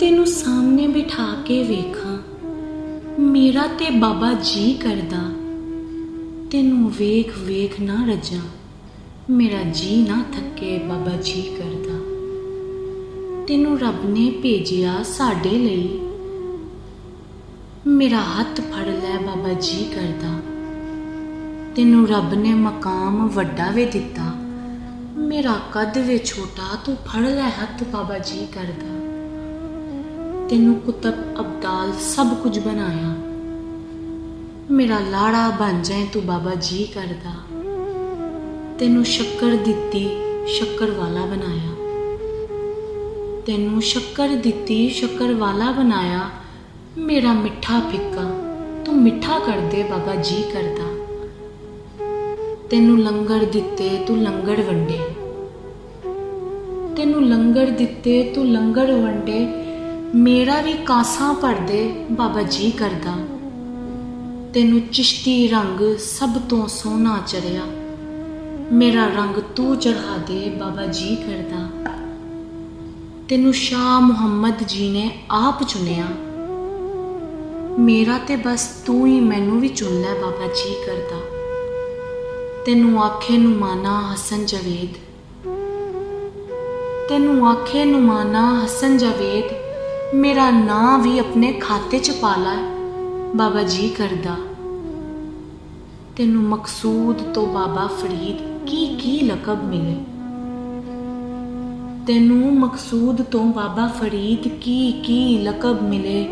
ਤੈਨੂੰ ਸਾਹਮਣੇ ਬਿਠਾ ਕੇ ਵੇਖਾਂ, ਮੇਰਾ ਤੇ ਬਾਬਾ ਜੀ ਕਰਦਾ ਤੈਨੂੰ ਵੇਖ ਵੇਖ ਨਾ ਰੱਜਾਂ, ਮੇਰਾ ਜੀ ਨਾ ਥੱਕੇ ਬਾਬਾ ਜੀ ਕਰਦਾ। ਤੈਨੂੰ ਰੱਬ ਨੇ ਭੇਜਿਆ ਸਾਡੇ ਲਈ, ਮੇਰਾ ਹੱਥ ਫੜ ਲੈ ਬਾਬਾ ਜੀ ਕਰਦਾ। ਤੈਨੂੰ ਰੱਬ ਨੇ ਮਕਾਮ ਵੱਡਾ ਵੇ ਦਿੱਤਾ, ਮੇਰਾ ਕੱਦ ਵੇ ਛੋਟਾ, ਤੂੰ ਫੜ ਲੈ ਹੱਥ ਬਾਬਾ ਜੀ ਕਰਦਾ। ਤੈਨੂੰ ਕੁਤਬ ਅਬਦਾਲ ਸਭ ਕੁਝ ਬਣਾਇਆ, ਮੇਰਾ ਲਾੜਾ ਬਣ ਜਾਏ ਤੂੰ ਬਾਬਾ ਜੀ ਕਰਦਾ। ਤੈਨੂੰ ਸ਼ੱਕਰ ਦਿੱਤੀ ਸ਼ੱਕਰ ਵਾਲਾ ਬਣਾਇਆ, ਤੈਨੂੰ ਸ਼ੱਕਰ ਦਿੱਤੀ ਸ਼ੱਕਰ ਵਾਲਾ ਬਣਾਇਆ, ਮੇਰਾ ਮਿੱਠਾ ਫਿੱਕਾ ਤੂੰ ਮਿੱਠਾ ਕਰ ਦੇ ਬਾਬਾ ਜੀ ਕਰਦਾ। ਤੈਨੂੰ ਲੰਗਰ ਦਿੱਤੇ ਤੂੰ ਲੰਗਰ ਵੰਡੇ, ਤੈਨੂੰ ਲੰਗਰ ਦਿੱਤੇ ਤੂੰ ਲੰਗਰ ਵੰਡੇ, ਮੇਰਾ ਵੀ ਕਾਸਾਂ ਭਰ ਦੇ ਬਾਬਾ ਜੀ ਕਰਦਾ। ਤੈਨੂੰ ਚਿਸ਼ਤੀ ਰੰਗ ਸਭ ਤੋਂ ਸੋਹਣਾ ਚੜਿਆ, ਮੇਰਾ ਰੰਗ ਤੂੰ ਚੜ੍ਹਾ ਦੇ ਬਾਬਾ ਜੀ ਕਰਦਾ। ਤੈਨੂੰ ਸ਼ਾਹ ਮੁਹੰਮਦ ਜੀ ਨੇ ਆਪ ਚੁਣਿਆ, ਮੇਰਾ ਤੇ ਬਸ ਤੂੰ ਹੀ ਮੈਨੂੰ ਵੀ ਚੁਣ ਲੈ ਬਾਬਾ ਜੀ ਕਰਦਾ। ਤੈਨੂੰ ਆਖੇ ਨੁਮਾਨਾ ਹਸਨ ਜਾਵੇਦ, ਤੈਨੂੰ ਆਖੇ ਨੁਮਾਨਾ ਹਸਨ ਜਾਵੇਦ, ਮੇਰਾ ਨਾਂ ਵੀ ਆਪਣੇ ਖਾਤੇ 'ਚ ਪਾ ਲੈ ਬਾਬਾ ਜੀ ਕਰਦਾ। ਤੈਨੂੰ ਮਕਸੂਦ ਤੋਂ ਬਾਬਾ ਫਰੀਦ ਕੀ ਲਕਬ ਮਿਲੇ, ਤੈਨੂੰ ਮਕਸੂਦ ਤੋਂ ਬਾਬਾ ਫਰੀਦ ਕੀ ਲਕਬ ਮਿਲੇ,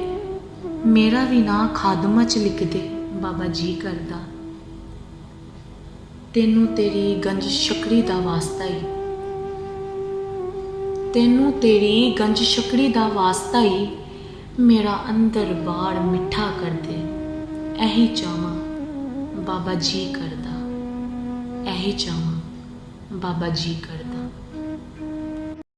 ਮੇਰਾ ਵੀ ਨਾਂ ਖਾਦਮਾ 'ਚ ਲਿਖ ਦੇ ਬਾਬਾ ਜੀ ਕਰਦਾ। ਤੈਨੂੰ ਤੇਰੀ ਗੰਜ ਸ਼ਕਰੀ ਦਾ ਵਾਸਤਾ ਹੀ, ਤੈਨੂੰ ਤੇਰੀ ਗੰਜ ਸ਼ਕਰੀ ਦਾ ਵਾਸਤਾ ਹੀ, ਮੇਰਾ ਅੰਦਰ ਬਾਹਰ ਮਿੱਠਾ ਕਰ ਦੇ, ਇਹੀ ਚਾਹਾਂ ਬਾਬਾ ਜੀ ਕਰਦਾ, ਇਹੀ ਚਾਹਾਂ ਬਾਬਾ ਜੀ ਕਰਦਾ।